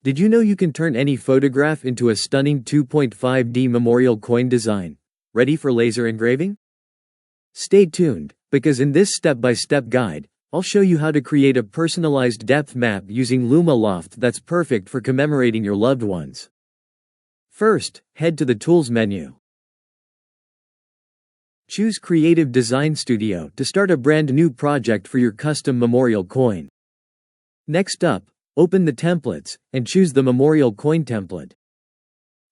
Did you know you can turn any photograph into a stunning 2.5D memorial coin design, ready for laser engraving? Stay tuned, because in this step-by-step guide, I'll show you how to create a personalized depth map using Luma-Loft that's perfect for commemorating your loved ones. First, head to the Tools menu. Choose Creative Design Studio to start a brand new project for your custom memorial coin. Next up, open the templates and choose the memorial coin template.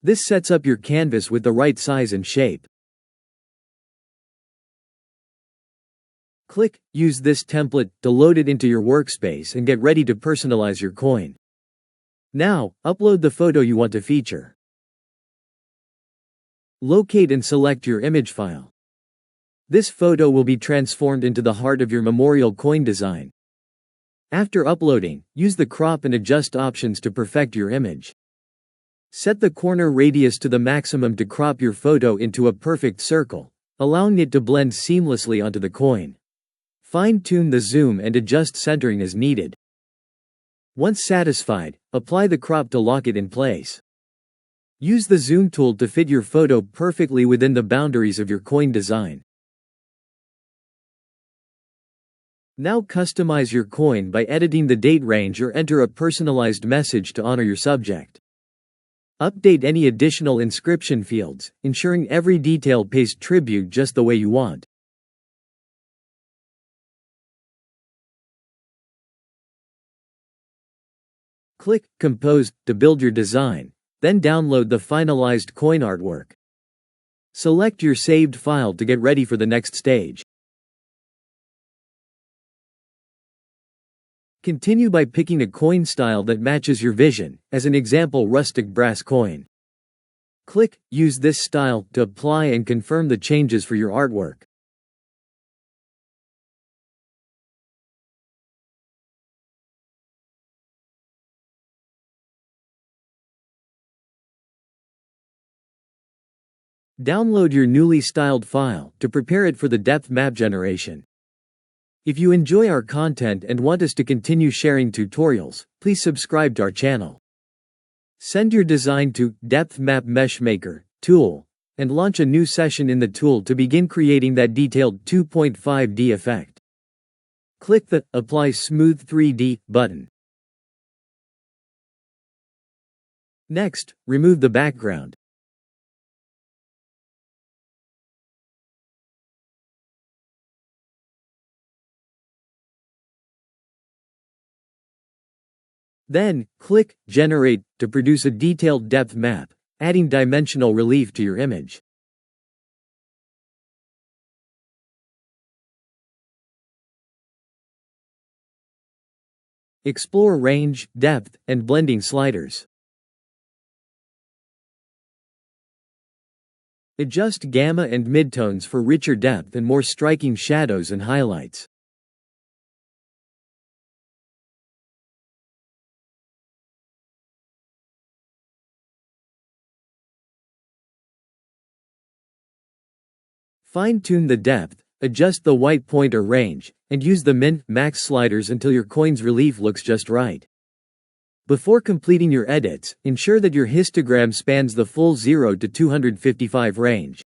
This sets up your canvas with the right size and shape. Click Use this template to load it into your workspace and get ready to personalize your coin. Now, upload the photo you want to feature. Locate and select your image file. This photo will be transformed into the heart of your memorial coin design. After uploading, use the crop and adjust options to perfect your image. Set the corner radius to the maximum to crop your photo into a perfect circle, allowing it to blend seamlessly onto the coin. Fine-tune the zoom and adjust centering as needed. Once satisfied, apply the crop to lock it in place. Use the zoom tool to fit your photo perfectly within the boundaries of your coin design. Now customize your coin by editing the date range or enter a personalized message to honor your subject. Update any additional inscription fields, ensuring every detail pays tribute just the way you want. Click Compose to build your design, then download the finalized coin artwork. Select your saved file to get ready for the next stage. Continue by picking a coin style that matches your vision, as an example rustic brass coin. Click Use this style to apply and confirm the changes for your artwork. Download your newly styled file to prepare it for the depth map generation. If you enjoy our content and want us to continue sharing tutorials, please subscribe to our channel. Send your design to Depth Map Meshmaker tool and launch a new session in the tool to begin creating that detailed 2.5D effect. Click the Apply Smooth 3D button. Next, remove the background. Then, click Generate to produce a detailed depth map, adding dimensional relief to your image. Explore range, depth, and blending sliders. Adjust gamma and midtones for richer depth and more striking shadows and highlights. Fine-tune the depth, adjust the white point or range, and use the min-max sliders until your coin's relief looks just right. Before completing your edits, ensure that your histogram spans the full 0 to 255 range.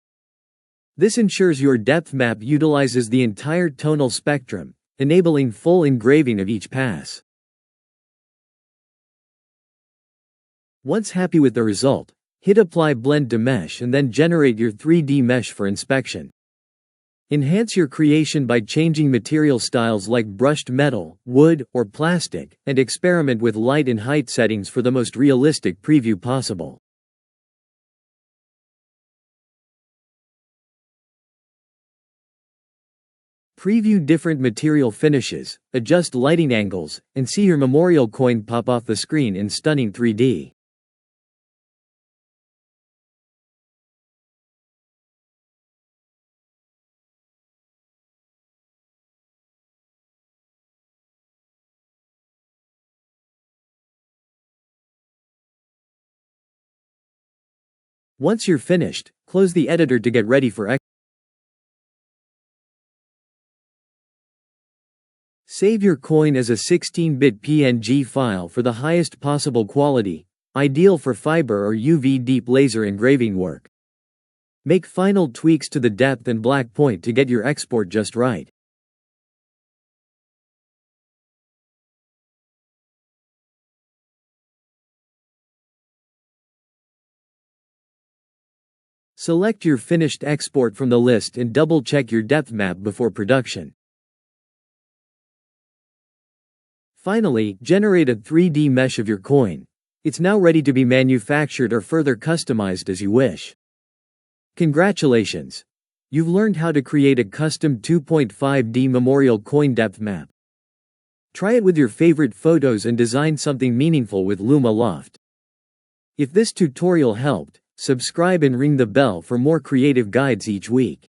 This ensures your depth map utilizes the entire tonal spectrum, enabling full engraving of each pass. Once happy with the result, hit Apply Blend to Mesh and then generate your 3D mesh for inspection. Enhance your creation by changing material styles like brushed metal, wood, or plastic, and experiment with light and height settings for the most realistic preview possible. Preview different material finishes, adjust lighting angles, and see your memorial coin pop off the screen in stunning 3D. Once you're finished, close the editor to get ready for Save your coin as a 16-bit PNG file for the highest possible quality, ideal for fiber or UV deep laser engraving work. Make final tweaks to the depth and black point to get your export just right. Select your finished export from the list and double-check your depth map before production. Finally, generate a 3D mesh of your coin. It's now ready to be manufactured or further customized as you wish. Congratulations! You've learned how to create a custom 2.5D memorial coin depth map. Try it with your favorite photos and design something meaningful with Luma-Loft. If this tutorial helped, subscribe and ring the bell for more creative guides each week.